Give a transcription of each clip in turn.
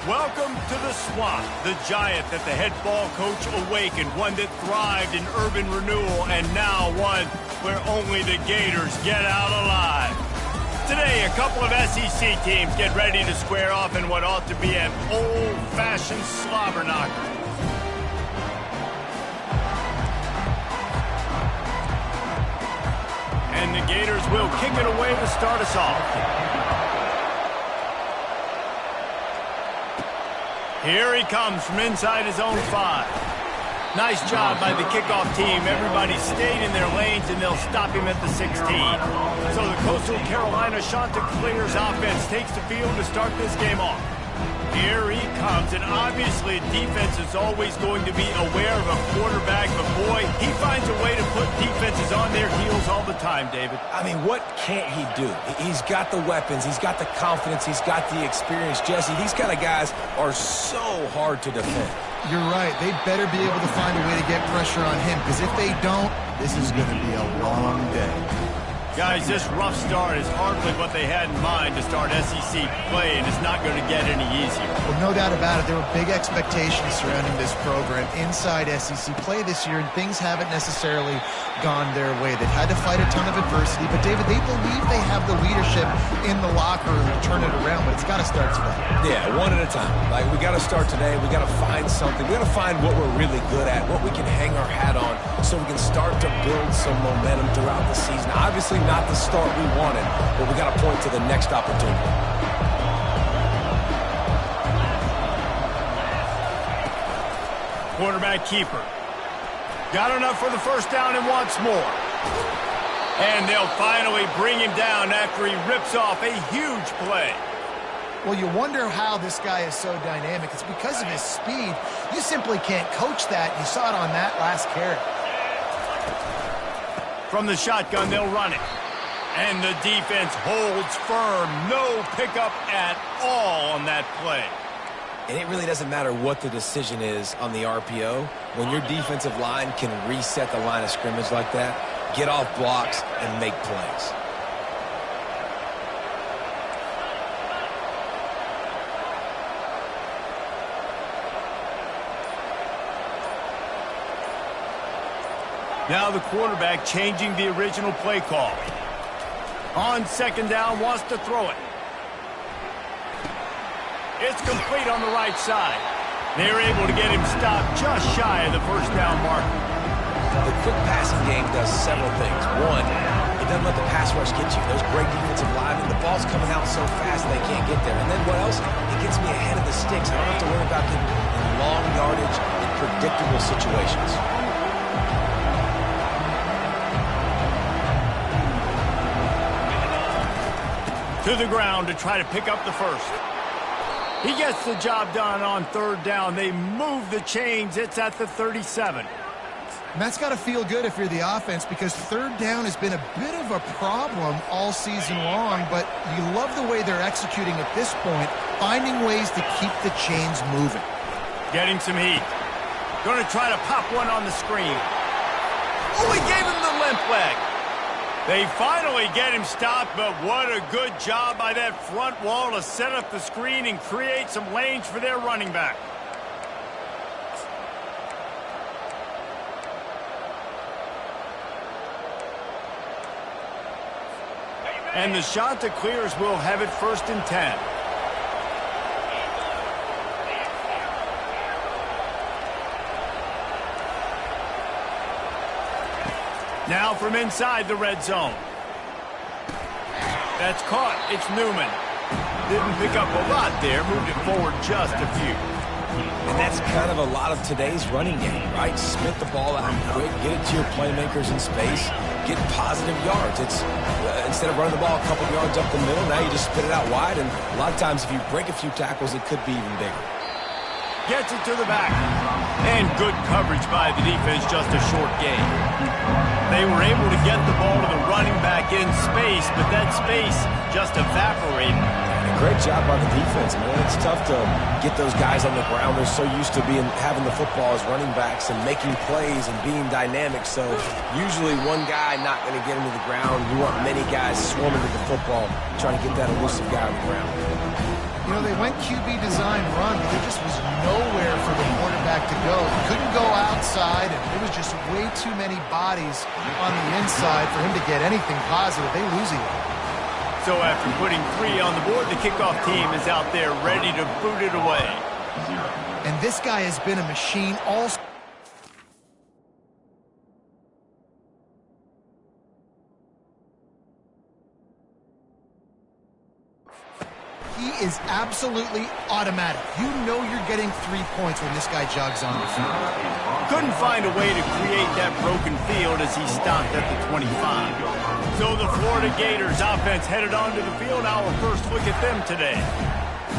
Welcome to the Swamp, the giant that the head ball coach awakened, one that thrived in urban renewal, and now one where only the Gators get out alive. Today, a couple of SEC teams get ready to square off in what ought to be an old-fashioned slobber knocker. And the Gators will kick it away to start us off. Here he comes from inside his own 5. Nice job by the kickoff team. Everybody stayed in their lanes, and they'll stop him at the 16. So the Coastal Carolina Chanticleers offense takes the field to start this game off. Here he comes, and obviously defense is always going to be aware of a quarterback, but boy, he finds a way to put defenses on their heels all the time, David. I mean, what can't he do? He's got the weapons, he's got the confidence, he's got the experience. Jesse, these kind of guys are so hard to defend. You're right. They better be able to find a way to get pressure on him, because if they don't, this is going to be a long day. Guys, this rough start is hardly what they had in mind to start SEC play, and it's not going to get any easier. Well, no doubt about it. There were big expectations surrounding this program inside SEC play this year, and things haven't necessarily gone their way. They've had to fight a ton of adversity, but, David, they believe they have the leadership in the locker room to turn it around, but it's got to start today. Yeah, one at a time. Like, we got to start today. We got to find something. We got to find what we're really good at, what we can hang our hat on, so we can start to build some momentum throughout the season. Obviously, not the start we wanted, but we got to point to the next opportunity. Quarterback keeper. Got enough for the first down and wants more. And they'll finally bring him down after he rips off a huge play. Well, you wonder how this guy is so dynamic. It's because of his speed. You simply can't coach that. You saw it on that last carry. From the shotgun, they'll run it. And the defense holds firm. No pickup at all on that play. And it really doesn't matter what the decision is on the RPO. When your defensive line can reset the line of scrimmage like that, get off blocks and make plays. Now the quarterback changing the original play call. On second down, wants to throw it. It's complete on the right side. They're able to get him stopped just shy of the first down marker. The quick passing game does several things. One, it doesn't let the pass rush get you. Those great defensive linemen, the ball's coming out so fast they can't get there. And then what else? It gets me ahead of the sticks. I don't have to worry about getting in long yardage in predictable situations. To the ground to try to pick up the first. He gets the job done on third down. They move the chains. It's at the 37. And that's got to feel good if you're the offense, because third down has been a bit of a problem all season long, but you love the way they're executing at this point, finding ways to keep the chains moving. Getting some heat. Going to try to pop one on the screen. Oh, he gave him the limp leg. They finally get him stopped, but what a good job by that front wall to set up the screen and create some lanes for their running back. And the Chanticleers will have it 1st and 10. Now from inside the red zone. That's caught. It's Newman. Didn't pick up a lot there. Moved it forward just a few. And that's kind of a lot of today's running game, right? Spit the ball out quick, get it to your playmakers in space, get positive yards. It's instead of running the ball a couple yards up the middle, now you just spit it out wide, and a lot of times if you break a few tackles, it could be even bigger. Gets it to the back. And good coverage by the defense, just a short gain. They were able to get the ball to the running back in space, but that space just evaporated. And great job by the defense, man. It's tough to get those guys on the ground. They're so used to having the football as running backs and making plays and being dynamic. So usually one guy not going to get him to the ground. You want many guys swarming to the football, trying to get that elusive guy on the ground. You know, they went QB design run, but there just was nowhere for the quarterback to go. He couldn't go outside, and there was just way too many bodies on the inside for him to get anything positive. They lose him. So after putting 3 on the board, the kickoff team is out there ready to boot it away. And this guy has been a machine all season. He is absolutely automatic. You know you're getting 3 points when this guy jogs on the field. Couldn't find a way to create that broken field as he stopped at the 25. So the Florida Gators offense headed onto the field. Our first look at them today.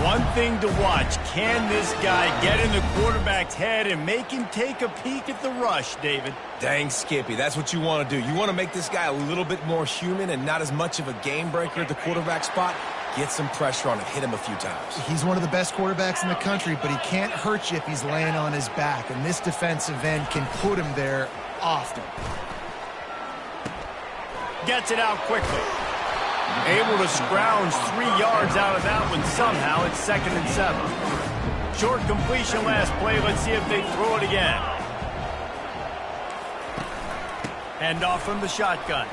One thing to watch, can this guy get in the quarterback's head and make him take a peek at the rush, David? Dang, Skippy, that's what you want to do. You want to make this guy a little bit more human and not as much of a game breaker at the quarterback spot. Get some pressure on him, hit him a few times. He's one of the best quarterbacks in the country, but he can't hurt you if he's laying on his back, and this defensive end can put him there often. Gets it out quickly. Able to scrounge 3 yards out of that one somehow. It's 2nd and 7. Short completion last play. Let's see if they throw it again. Hand off from the shotgun.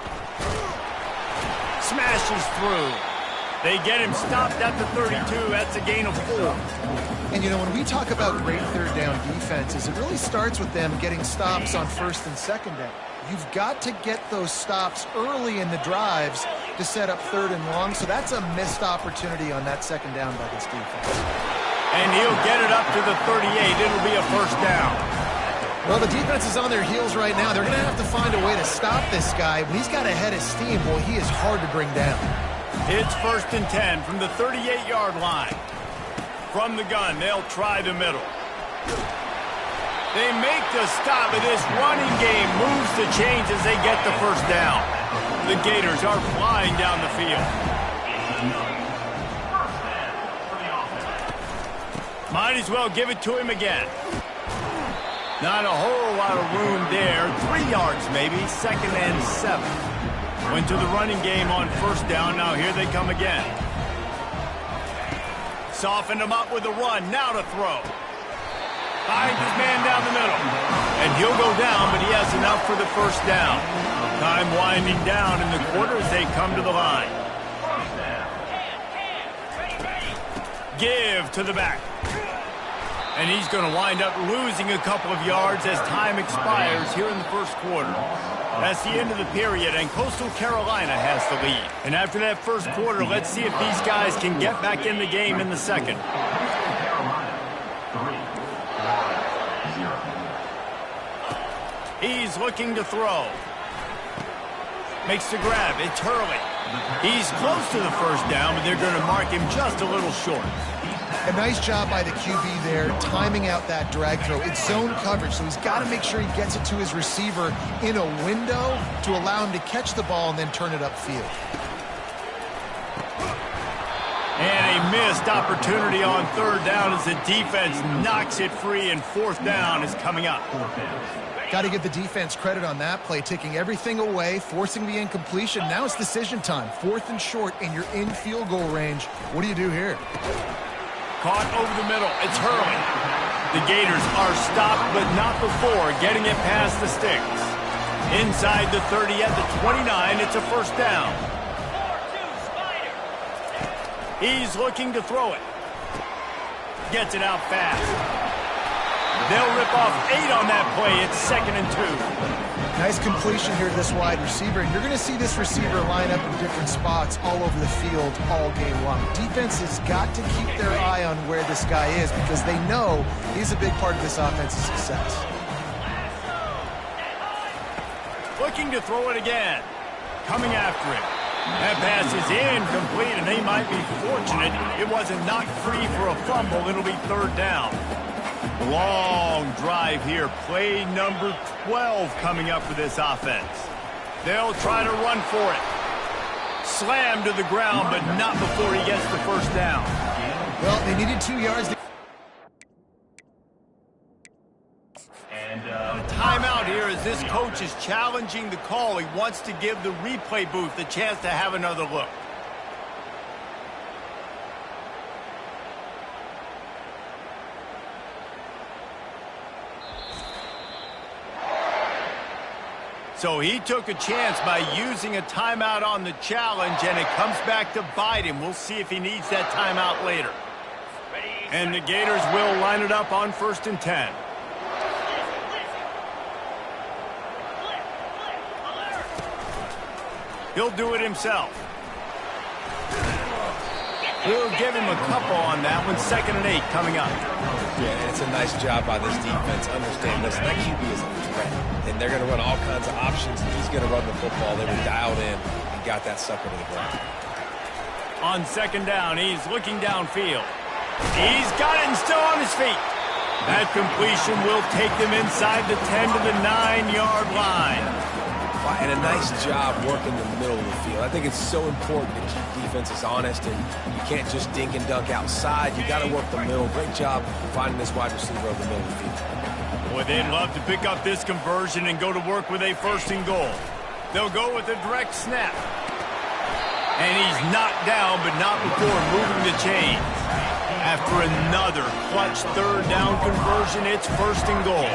Smashes through. They get him stopped at the 32. That's a gain of 4. And, you know, when we talk about great third down defenses, it really starts with them getting stops on 1st and 2nd down. You've got to get those stops early in the drives to set up 3rd and long, so that's a missed opportunity on that 2nd down by this defense. And he'll get it up to the 38. It'll be a 1st down. Well, the defense is on their heels right now. They're going to have to find a way to stop this guy. When he's got a head of steam, well, he is hard to bring down. It's 1st and 10 from the 38-yard line. From the gun, they'll try the middle. They make the stop, but this running game moves the chains as they get the 1st down. The Gators are flying down the field. Might as well give it to him again. Not a whole lot of room there. 3 yards maybe, 2nd and 7. Went to the running game on 1st down. Now here they come again. Softened him up with a run. Now to throw. Finds his man down the middle. And he'll go down, but he has enough for the 1st down. Time winding down in the quarter as they come to the line. Give to the back. And he's going to wind up losing a couple of yards as time expires here in the 1st quarter. That's the end of the period, and Coastal Carolina has the lead. And after that 1st quarter, let's see if these guys can get back in the game in the 2nd. He's looking to throw. Makes the grab. It's Hurley. He's close to the 1st down, but they're going to mark him just a little short. A nice job by the QB there, timing out that drag throw. It's zone coverage, so he's got to make sure he gets it to his receiver in a window to allow him to catch the ball and then turn it upfield. And a missed opportunity on 3rd down as the defense knocks it free, and 4th down is coming up. Got to give the defense credit on that play, taking everything away, forcing the incompletion. Now it's decision time. 4th and short, and you're in field goal range. What do you do here? Caught over the middle. It's Hurley. The Gators are stopped, but not before getting it past the sticks. Inside the 30 at the 29, it's a 1st down. He's looking to throw it. Gets it out fast. They'll rip off 8 on that play. It's 2nd and 2. Nice completion here to this wide receiver, and you're going to see this receiver line up in different spots all over the field all game long. Defense has got to keep their eye on where this guy is because they know he's a big part of this offense's success. Looking to throw it again. Coming after it. That pass is incomplete, and they might be fortunate it wasn't knocked free for a fumble. It'll be 3rd down. Long drive here. Play number 12 coming up for this offense. They'll try to run for it. Slammed to the ground, but not before he gets the first down. Well, they needed 2 yards. Timeout here as this coach is challenging the call. He wants to give the replay booth a chance to have another look. So he took a chance by using a timeout on the challenge, and it comes back to bite him. We'll see if he needs that timeout later. And the Gators will line it up on 1st and 10. He'll do it himself. We'll give him a couple on that one. 2nd and 8 coming up. Yeah, and it's a nice job by this defense. Understand, listen, that QB is a threat, and they're going to run all kinds of options, and he's going to run the football. They were dialed in and got that sucker to the ground. On 2nd down, he's looking downfield. He's got it and still on his feet. That completion will take them inside the 10 to the 9-yard line. And a nice job working the middle of the field. I think it's so important to keep defenses honest, and you can't just dink and dunk outside. You got to work the middle. Great job finding this wide receiver over the middle of the field. Boy, they'd love to pick up this conversion and go to work with a 1st and goal. They'll go with a direct snap. And he's knocked down, but not before moving the chains. After another clutch 3rd down conversion, it's 1st and goal.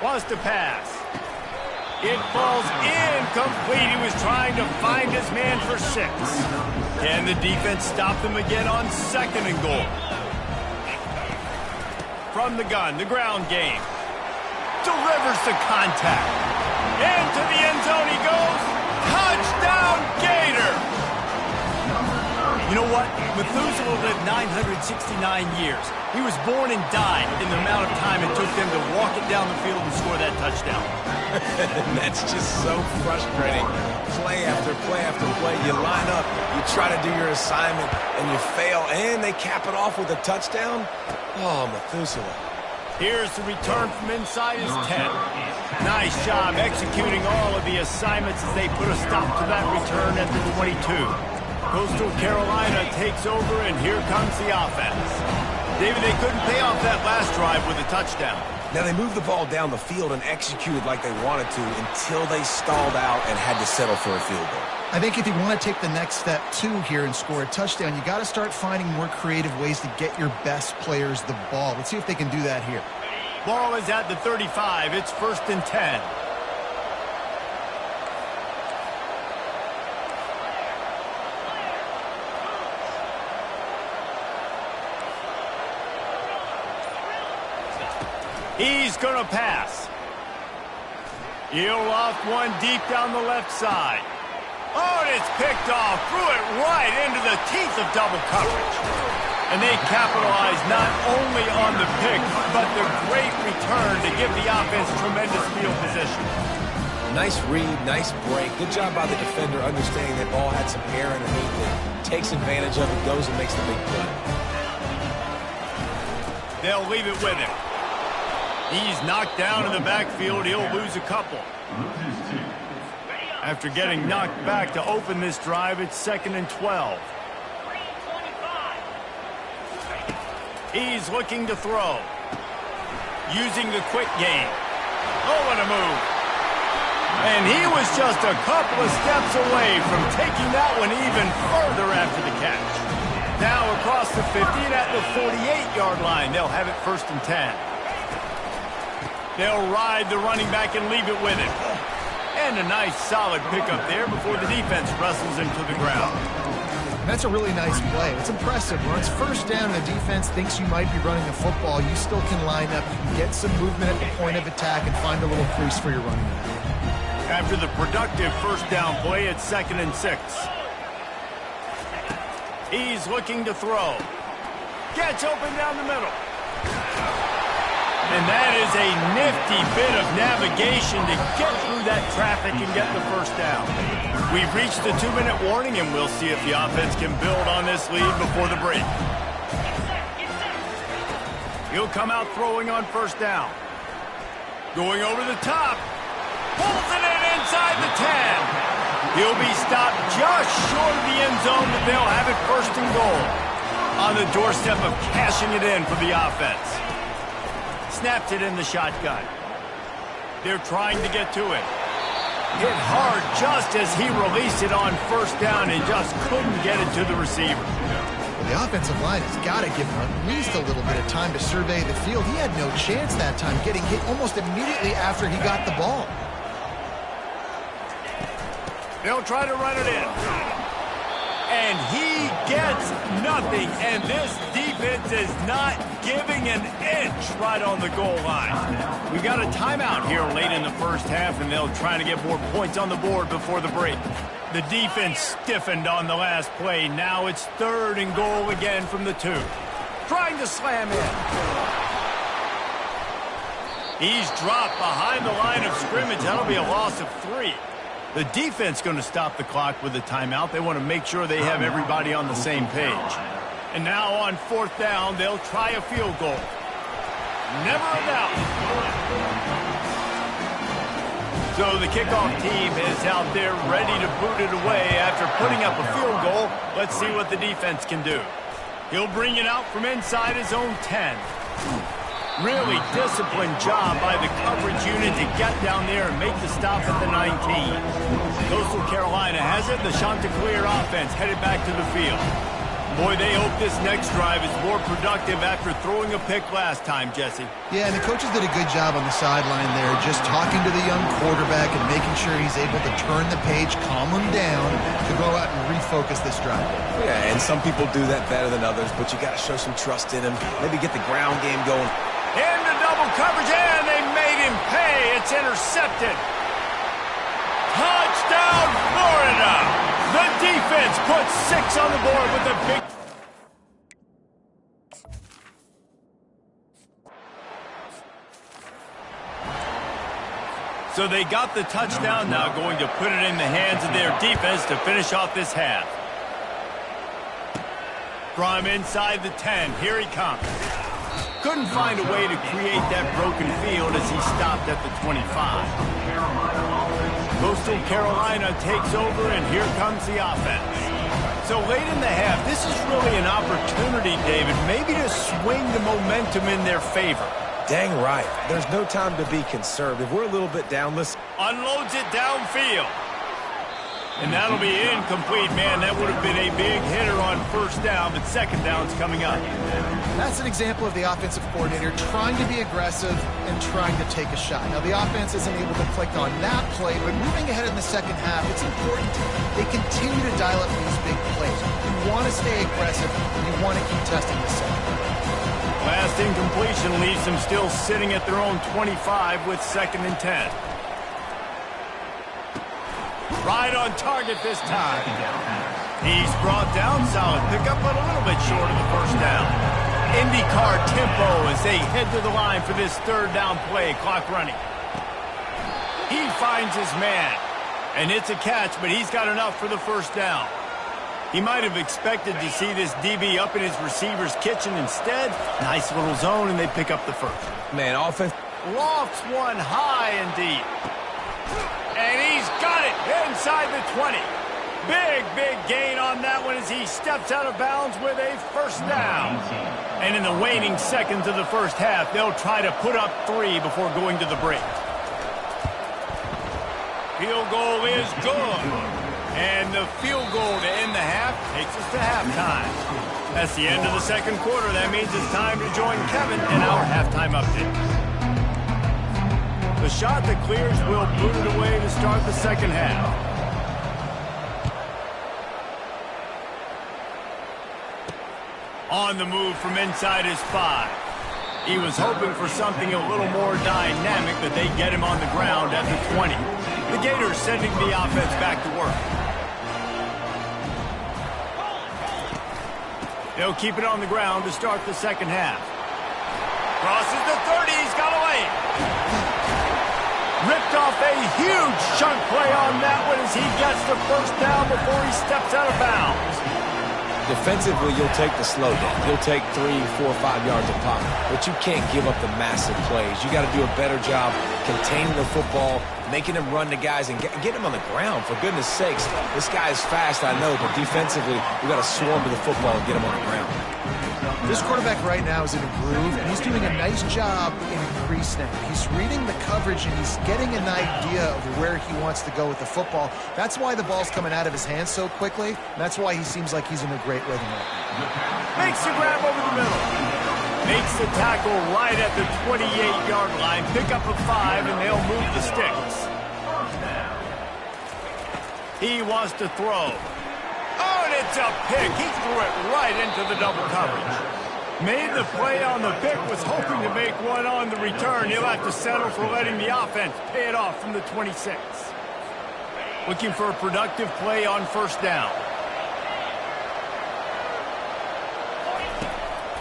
Wants to pass. It falls incomplete. He was trying to find his man for 6. Can the defense stop them again on 2nd and goal? From the gun, the ground game. Delivers the contact. Into the end zone he goes. Touchdown, Gator! You know what? Methuselah lived 969 years. He was born and died in the amount of time it took them to walk it down the field and score that touchdown. That's just so frustrating. Play after play after play. You line up, you try to do your assignment, and you fail, and they cap it off with a touchdown? Oh, Methuselah. Here's the return from inside his 10. Nice job executing all of the assignments as they put a stop to that return at the 22. Coastal Carolina takes over, and here comes the offense. David, they couldn't pay off that last drive with a touchdown. Now, they moved the ball down the field and executed like they wanted to until they stalled out and had to settle for a field goal. I think if you want to take the next step, too, here and score a touchdown, you got to start finding more creative ways to get your best players the ball. Let's see if they can do that here. Ball is at the 35. It's 1st and 10. He's going to pass. He'll loft one deep down the left side. Oh, and it's picked off. Threw it right into the teeth of double coverage. And they capitalize not only on the pick, but the great return to give the offense tremendous field position. Nice read, nice break. Good job by the defender understanding that ball had some air underneath it. Takes advantage of it, goes and makes the big play. They'll leave it with him. He's knocked down in the backfield. He'll lose a couple. After getting knocked back to open this drive, it's 2nd and 12. He's looking to throw. Using the quick game. Oh, what a move. And he was just a couple of steps away from taking that one even further after the catch. Now across the 50 and at the 48-yard line, they'll have it 1st and 10. They'll ride the running back and leave it with him. And a nice solid pickup there before the defense wrestles him to the ground. That's a really nice play. It's impressive. When it's 1st down and the defense thinks you might be running the football, you still can line up. You can get some movement at the point of attack and find a little crease for your running back. After the productive 1st down play, it's 2nd and 6. He's looking to throw. Gets open down the middle. And that is a nifty bit of navigation to get through that traffic and get the 1st down. We've reached the 2-minute warning, and we'll see if the offense can build on this lead before the break. He'll come out throwing on 1st down. Going over the top. Pulls it in. and inside the 10. He'll be stopped just short of the end zone, but they'll have it first and goal. On the doorstep of cashing it in for the offense. Snapped it in the shotgun. They're trying to get to it. Hit hard just as he released it on first down and just couldn't get it to the receiver. Well, the offensive line has got to give him at least a little bit of time to survey the field. He had no chance that time, getting hit almost immediately after he got the ball. They'll try to run it in. And he gets nothing. And this defense is not giving an inch right on the goal line. We got a timeout here late in the first half, and they'll try to get more points on the board before the break. The defense stiffened on the last play. Now it's 3rd and goal again from the 2. Trying to slam in. He's dropped behind the line of scrimmage. That'll be a loss of 3. The defense going to stop the clock with a timeout. They want to make sure they have everybody on the same page. And now on 4th down, they'll try a field goal. Never a doubt. So the kickoff team is out there ready to boot it away after putting up a field goal. Let's see what the defense can do. He'll bring it out from inside his own 10. Really disciplined job by the coverage unit to get down there and make the stop at the 19. Coastal Carolina has it. The Chanticleer offense headed back to the field. Boy, they hope this next drive is more productive after throwing a pick last time, Jesse. Yeah, and the coaches did a good job on the sideline there, just talking to the young quarterback and making sure he's able to turn the page, calm him down, to go out and refocus this drive. Yeah, and some people do that better than others, but you got to show some trust in him. Maybe get the ground game going. Into double coverage, and they made him pay. It's intercepted. Touchdown, Florida! The defense puts 6 on the board with a big... So they got the touchdown, now going to put it in the hands of their defense to finish off this half. From inside the 10, here he comes. Couldn't find a way to create that broken field as he stopped at the 25. Coastal Carolina takes over, and here comes the offense. So late in the half, this is really an opportunity, David, maybe to swing the momentum in their favor. Dang right. There's no time to be conservative. We're a little bit down. Listen. Unloads it downfield. And that'll be incomplete, man. That would have been a big hitter on first down, but second down's coming up. That's an example of the offensive coordinator trying to be aggressive and trying to take a shot. Now, the offense isn't able to click on that play, but moving ahead in the second half, it's important they continue to dial up these big plays. You want to stay aggressive, and you want to keep testing the second. Last incompletion leaves them still sitting at their own 25 with 2nd and 10. Right on target this time. He's brought down, solid pickup, but a little bit short of the first down. IndyCar tempo as they head to the line for this 3rd down play, clock running. He finds his man, and it's a catch, but he's got enough for the first down. He might have expected to see this DB up in his receiver's kitchen. Instead, nice little zone, and they pick up the first. Man, offense. Lofts one high and deep. And he's got it inside the 20. Big gain on that one as he steps out of bounds with a first down. And in the waning seconds of the first half, they'll try to put up 3 before going to the break. Field goal is good. And the field goal to end the half takes us to halftime. That's the end of the second quarter. That means it's time to join Kevin in our halftime update. The shot that clears will boot it away to start the second half. On the move from inside his 5. He was hoping for something a little more dynamic, but they get him on the ground at the 20. The Gators sending the offense back to work. They'll keep it on the ground to start the second half. Crosses the 30, he's got away. Ripped off a huge chunk play on that one as he gets the first down before he steps out of bounds. Defensively, you'll take the slow down. You'll take 3, 4, 5 yards of pop, but you can't give up the massive plays. You got to do a better job containing the football, making them run to guys, and get them on the ground. For goodness sakes, this guy is fast, I know, but defensively, you got to swarm to the football and get him on the ground. This quarterback right now is in a groove, and he's doing a nice job in pre-snap. He's reading the coverage, and he's getting an idea of where he wants to go with the football. That's why the ball's coming out of his hands so quickly, and that's why he seems like he's in a great rhythm right now. Makes the grab over the middle. Makes the tackle right at the 28-yard line. Pick up a 5, and they'll move the sticks. He wants to throw. Oh, and it's a pick. He threw it right into the double coverage. Made the play on the pick, was hoping to make one on the return. He'll have to settle for letting the offense pay it off from the 26. Looking for a productive play on first down.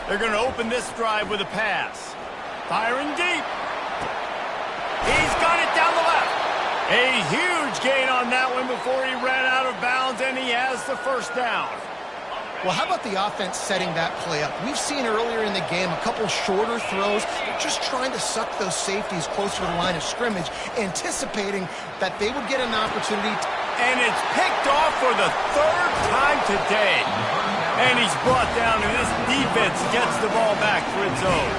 They're going to open this drive with a pass. Firing deep. He's got it down the left. A huge gain on that one before he ran out of bounds, and he has the first down. Well, how about the offense setting that play up? We've seen earlier in the game a couple shorter throws. They're just trying to suck those safeties closer to the line of scrimmage, anticipating that they would get an opportunity. And it's picked off for the 3rd time today. And he's brought down, and this defense gets the ball back for its own.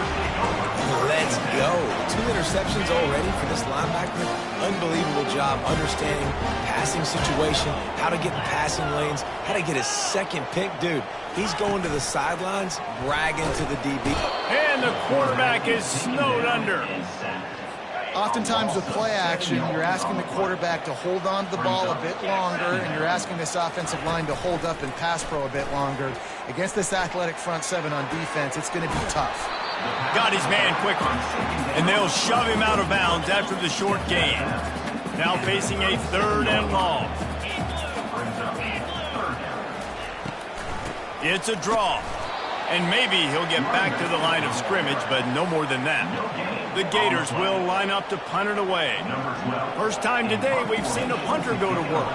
Let's go. 2 interceptions already for this linebacker. Unbelievable job understanding passing situation, how to get in passing lanes, how to get his second pick. Dude, he's going to the sidelines, bragging to the DB. And the quarterback is snowed under. Oftentimes with play action, you're asking the quarterback to hold on to the ball a bit longer, and you're asking this offensive line to hold up and pass pro a bit longer. Against this athletic front 7 on defense, it's going to be tough. Got his man quickly, and they'll shove him out of bounds after the short gain. Now facing a 3rd and long. It's a draw, and maybe he'll get back to the line of scrimmage, but no more than that. The Gators will line up to punt it away. First time today we've seen a punter go to work.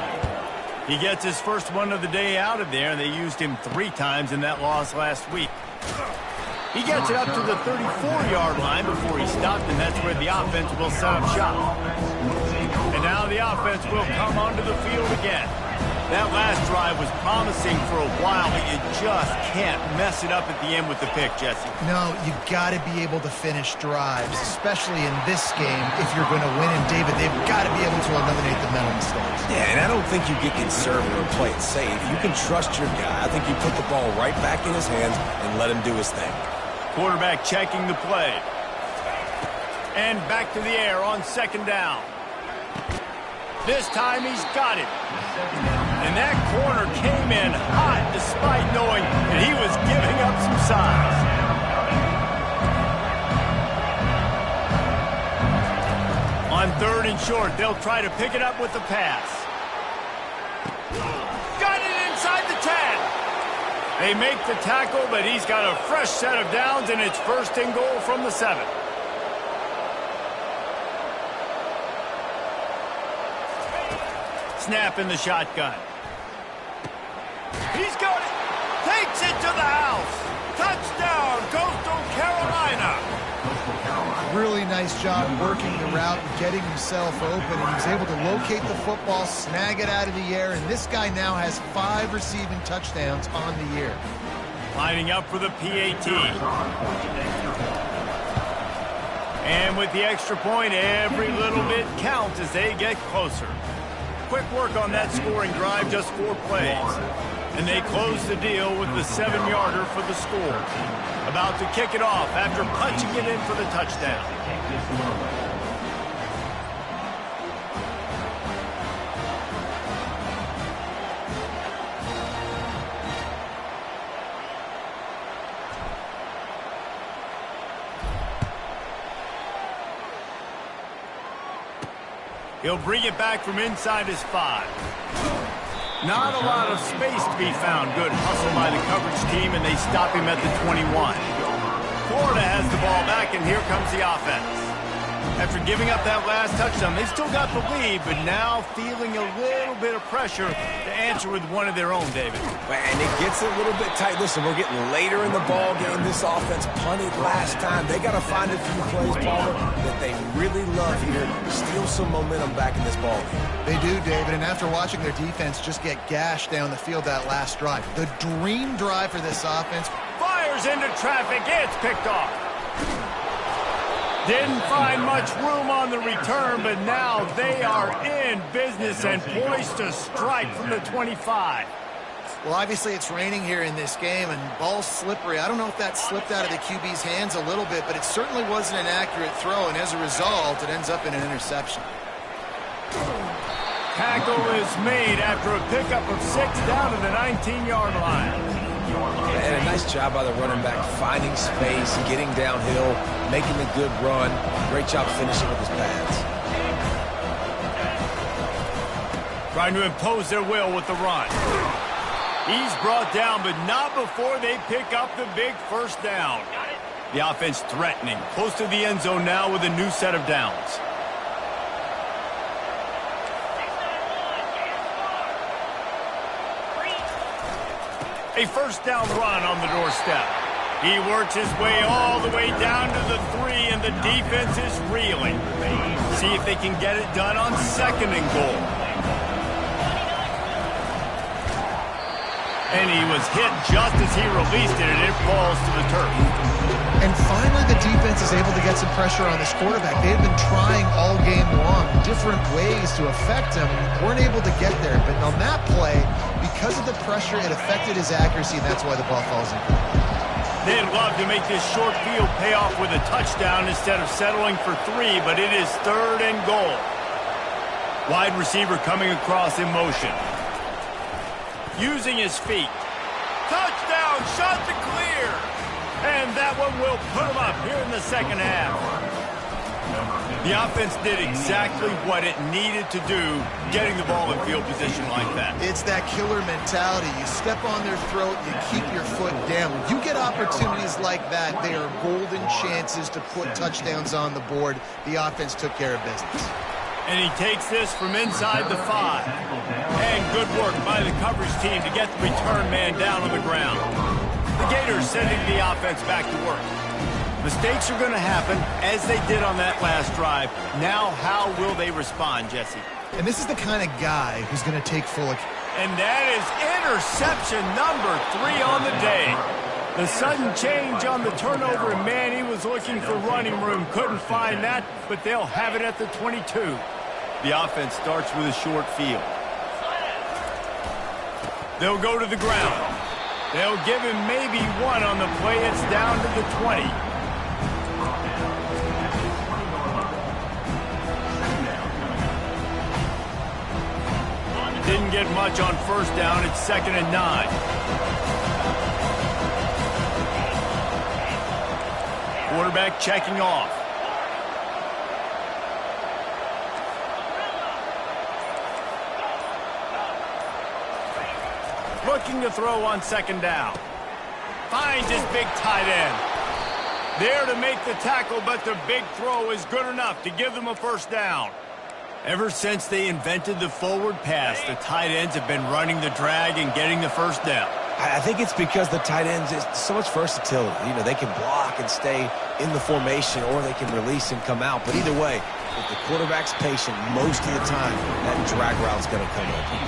He gets his first one of the day out of there, and they used him 3 times in that loss last week. He gets it up to the 34-yard line before he stopped, and that's where the offense will set up shop. And now the offense will come onto the field again. That last drive was promising for a while, but you just can't mess it up at the end with the pick, Jesse. No, you got to be able to finish drives, especially in this game if you're going to win. And David, they've got to be able to eliminate the mental mistakes. Yeah, and I don't think you get conservative or play it safe. You can trust your guy. I think you put the ball right back in his hands and let him do his thing. Quarterback checking the play. And back to the air on 2nd down. This time he's got it. And that corner came in hot despite knowing that he was giving up some size. On 3rd and short, they'll try to pick it up with the pass. Got it inside the 10. They make the tackle, but he's got a fresh set of downs, and it's 1st and goal from the 7. Snap in the shotgun. He's got it. Takes it to the house. Touchdown, Coastal Carolina. Really nice job working the route and getting himself open, and he's able to locate the football, snag it out of the air, and this guy now has 5 receiving touchdowns on the year. Lining up for the PAT. And with the extra point, every little bit counts as they get closer. Quick work on that scoring drive, just 4 plays. And they close the deal with the 7-yarder for the score. About to kick it off after punching it in for the touchdown. He'll bring it back from inside his 5. Not a lot of space to be found. Good hustle by the coverage team, and they stop him at the 21. Florida has the ball back, and here comes the offense. After giving up that last touchdown, they still got the lead, but now feeling a little bit of pressure to answer with one of their own, David. And it gets a little bit tight. Listen, we're getting later in the ball game. This offense punted last time. They got to find a few plays, Palmer, that they really love here. Steal some momentum back in this ball game. They do, David, and after watching their defense just get gashed down the field that last drive, the dream drive for this offense. Fires into traffic. It's picked off. Didn't find much room on the return, but now they are in business and poised to strike from the 25. Well, obviously it's raining here in this game, and ball's slippery. I don't know if that slipped out of the QB's hands a little bit, but it certainly wasn't an accurate throw, and as a result, it ends up in an interception. Tackle is made after a pickup of 6 down to the 19-yard line. And a nice job by the running back, finding space, getting downhill, making a good run. Great job finishing with his pads. Trying to impose their will with the run. He's brought down, but not before they pick up the big first down. The offense threatening, close to the end zone now with a new set of downs. A first down run on the doorstep. He works his way all the way down to the 3, and the defense is reeling. See if they can get it done on 2nd and goal. And he was hit just as he released it, and it falls to the turf. And finally, the defense is able to get some pressure on this quarterback. They had been trying all game long different ways to affect him, weren't able to get there. But on that play, because of the pressure, it affected his accuracy, and that's why the ball falls incomplete. They'd love to make this short field pay off with a touchdown instead of settling for 3, but it is 3rd and goal. Wide receiver coming across in motion. Using his feet. Touchdown, shot to clear. And that one will put him up here in the second half. The offense did exactly what it needed to do, getting the ball in field position like that. It's that killer mentality. You step on their throat, you keep your foot down. When you get opportunities like that, they are golden chances to put touchdowns on the board. The offense took care of business. And he takes this from inside the 5. And good work by the coverage team to get the return man down on the ground. The Gators sending the offense back to work. Mistakes are going to happen, as they did on that last drive. Now, how will they respond, Jesse? And this is the kind of guy who's going to take full account. And that is interception number 3 on the day. The sudden change on the turnover, and man, he was looking for running room. Couldn't find that, but they'll have it at the 22. The offense starts with a short field. They'll go to the ground. They'll give him maybe 1 on the play. It's down to the 20. Didn't get much on first down. It's 2nd and 9. Quarterback checking off. Looking to throw on 2nd down. Finds his big tight end. There to make the tackle, but the big throw is good enough to give them a first down. Ever since they invented the forward pass, the tight ends have been running the drag and getting the first down. I think it's because the tight ends is so much versatility. You know, they can block and stay in the formation, or they can release and come out. But either way, if the quarterback's patient, most of the time, that drag route's going to come open.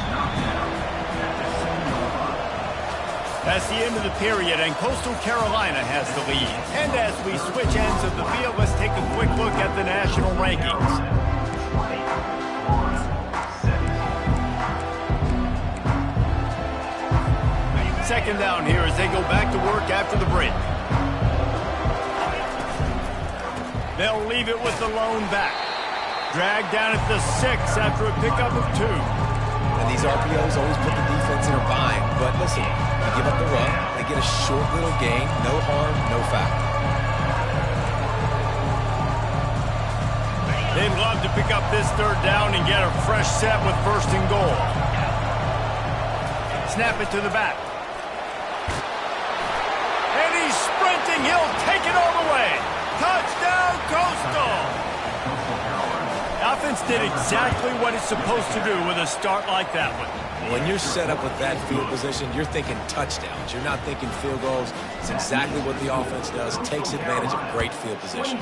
That's the end of the period, and Coastal Carolina has the lead. And as we switch ends of the field, let's take a quick look at the national rankings. Second down here as they go back to work after the break. They'll leave it with the lone back. Dragged down at the 6 after a pickup of 2. And these RPOs always put the defense in a bind. But listen, you give up the run, they get a short little gain, no harm, no foul. They'd love to pick up this 3rd down and get a fresh set with 1st and goal. Snap it to the back. And he's sprinting. He'll take it all the way. Touchdown, Coastal. offense did exactly what it's supposed to do with a start like that one. When you're set up with that field position, you're thinking touchdowns. You're not thinking field goals. It's exactly what the offense does. Takes advantage of great field position.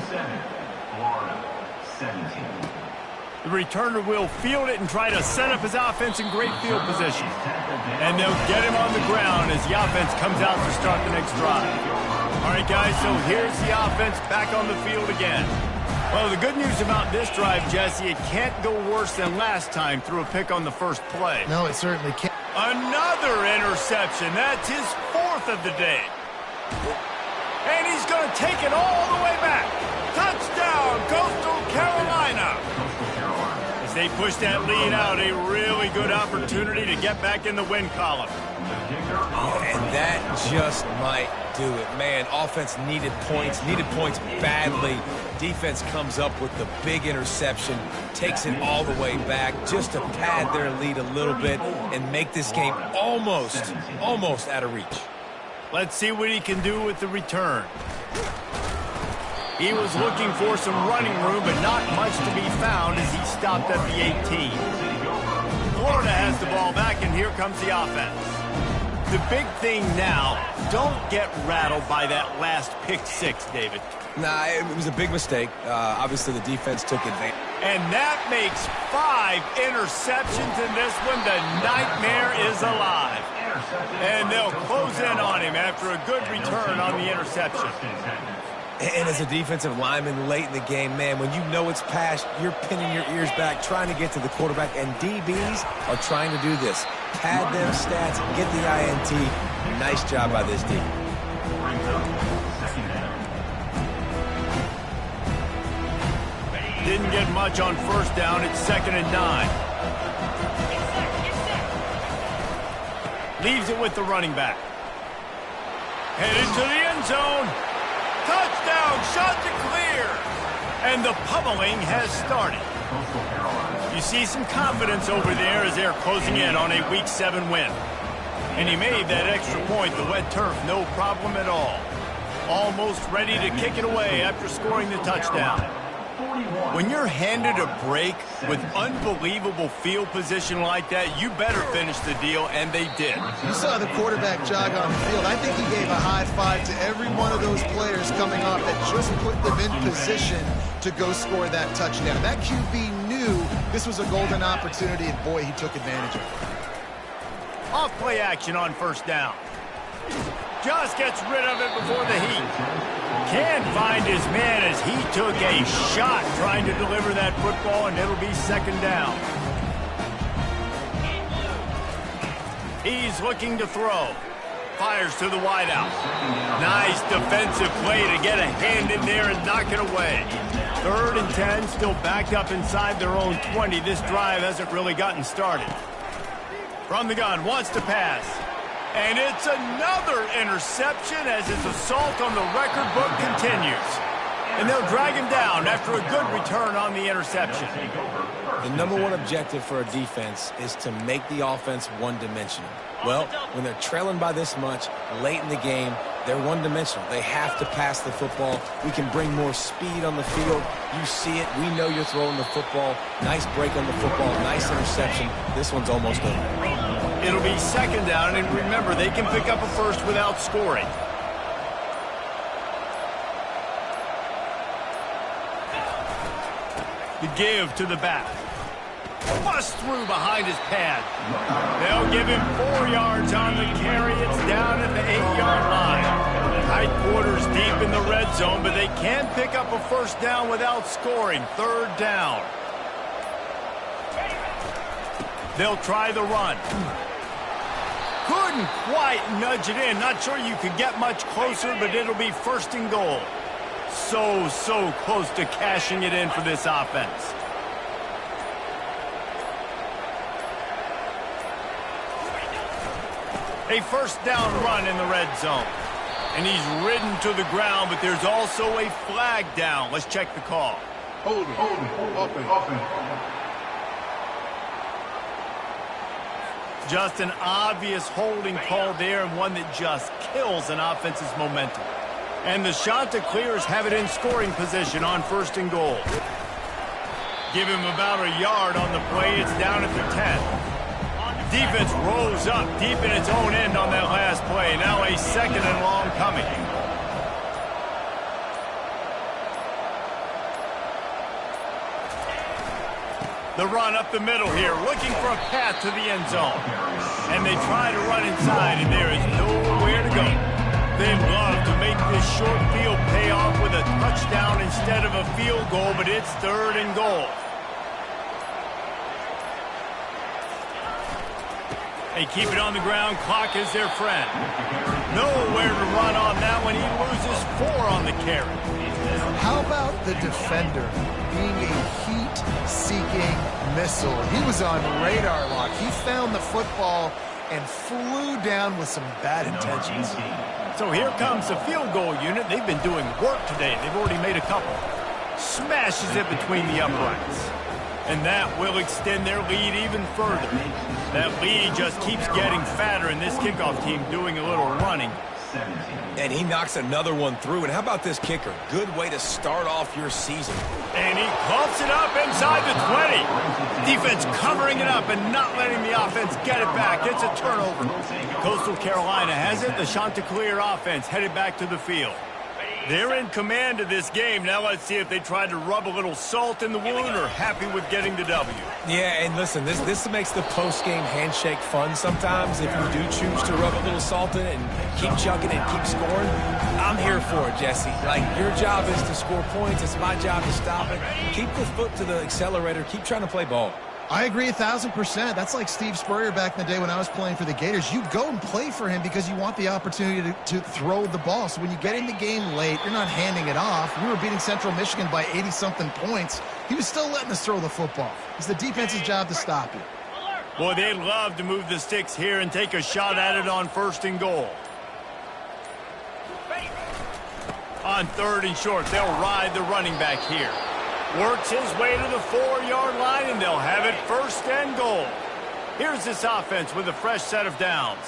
The returner will field it and try to set up his offense in great field position. And they'll get him on the ground as the offense comes out to start the next drive. All right, guys, so here's the offense back on the field again. Well, the good news about this drive, Jesse, it can't go worse than last time through a pick on the first play. No, it certainly can't. Another interception. That's his 4th of the day. And he's going to take it all the way back. Touchdown, Coastal Carolina. As they push that lead out, a really good opportunity to get back in the win column. And that just might do it. Man, offense needed points badly. Defense comes up with the big interception, takes it all the way back just to pad their lead a little bit and make this game almost out of reach. Let's see what he can do with the return. He was looking for some running room, but not much to be found as he stopped at the 18. Florida has the ball back, and here comes the offense. The big thing now, don't get rattled by that last pick six, David. Nah, it was a big mistake. Obviously, the defense took advantage. And that makes 5 interceptions in this one. The nightmare is alive. And they'll close in on him after a good return on the interception. And as a defensive lineman late in the game, man, when you know it's past, you're pinning your ears back, trying to get to the quarterback, and DBs are trying to do this. Pad them stats, get the INT. Nice job by this D. Didn't get much on first down. It's 2nd and 9. Leaves it with the running back. Headed to the end zone. Touchdown, shot to clear. And the pummeling has started. You see some confidence over there as they're closing in on a Week 7 win. And he made that extra point, the wet turf, no problem at all. Almost ready to kick it away after scoring the touchdown. When you're handed a break with unbelievable field position like that, you better finish the deal, and they did. You saw the quarterback jog on the field. I think he gave a high five to every one of those players coming off that just put them in position to go score that touchdown. That QB knew this was a golden opportunity, and boy, he took advantage of it. Off play action on first down. Just gets rid of it before the heat. Can't find his man as he took a shot trying to deliver that football, and it'll be 2nd down. He's looking to throw. Fires to the wideout. Nice defensive play to get a hand in there and knock it away. 3rd and 10, still backed up inside their own 20. This drive hasn't really gotten started. From the gun, wants to pass. And it's another interception as his assault on the record book continues. And they'll drag him down after a good return on the interception. The number one objective for a defense is to make the offense one-dimensional. Well, when they're trailing by this much late in the game, they're one-dimensional. They have to pass the football. We can bring more speed on the field. You see it. We know you're throwing the football. Nice break on the football. Nice interception. This one's almost over. It'll be 2nd down, and remember, they can pick up a first without scoring. The give to the back. Bust through behind his pad. They'll give him 4 yards on the carry. It's down at the 8-yard line. Tight quarters deep in the red zone, but they can pick up a first down without scoring. 3rd down. They'll try the run. Couldn't quite nudge it in. Not sure you could get much closer, but it'll be 1st and goal. So close to cashing it in for this offense. A 1st down run in the red zone. And he's ridden to the ground, but there's also a flag down. Let's check the call. Hold it. Just an obvious holding call there, and one that just kills an offense's momentum. And the shot to clears have it in scoring position on 1st and goal. Give him about a yard on the play. It's down at the 10. Defense rolls up deep in its own end on that last play. Now a 2nd and long coming. The run up the middle here, looking for a path to the end zone. And they try to run inside, and there is nowhere to go. They love to make this short field pay off with a touchdown instead of a field goal, but it's 3rd and goal. They keep it on the ground. Clock is their friend. Nowhere to run on that one. He loses 4 on the carry. How about the defender being a heat-seeking missile? He was on radar lock. He found the football and flew down with some bad intentions. So here comes the field goal unit. They've been doing work today. They've already made a couple. Smashes it between the uprights. And that will extend their lead even further. That lead just keeps getting fatter, and this kickoff team doing a little running. And he knocks another one through. And how about this kicker? Good way to start off your season. And he coughs it up inside the 20. Defense covering it up and not letting the offense get it back. It's a turnover. Coastal Carolina has it. The Chanticleer offense headed back to the field. They're in command of this game. Now let's see if they try to rub a little salt in the wound or happy with getting the W. Yeah, and listen, this makes the post-game handshake fun sometimes. If you do choose to rub a little salt in it and keep chugging and keep scoring, I'm here for it, Jesse. Like, your job is to score points. It's my job to stop it. Keep the foot to the accelerator. Keep trying to play ball. I agree 1,000%. That's like Steve Spurrier back in the day when I was playing for the Gators. You go and play for him because you want the opportunity to throw the ball. So when you get in the game late, you're not handing it off. We were beating Central Michigan by 80-something points. He was still letting us throw the football. It's the defense's job to stop you. Boy, they'd love to move the sticks here and take a shot at it on 1st and goal. On 3rd and short, they'll ride the running back here. Works his way to the 4-yard line, and they'll have it 1st and goal. Here's this offense with a fresh set of downs.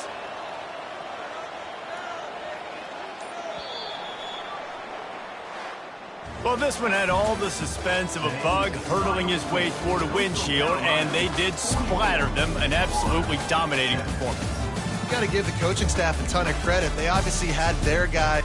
Well, this one had all the suspense of a bug hurtling his way toward a windshield, and they did splatter them. An absolutely dominating performance. You got to give the coaching staff a ton of credit. They obviously had their guy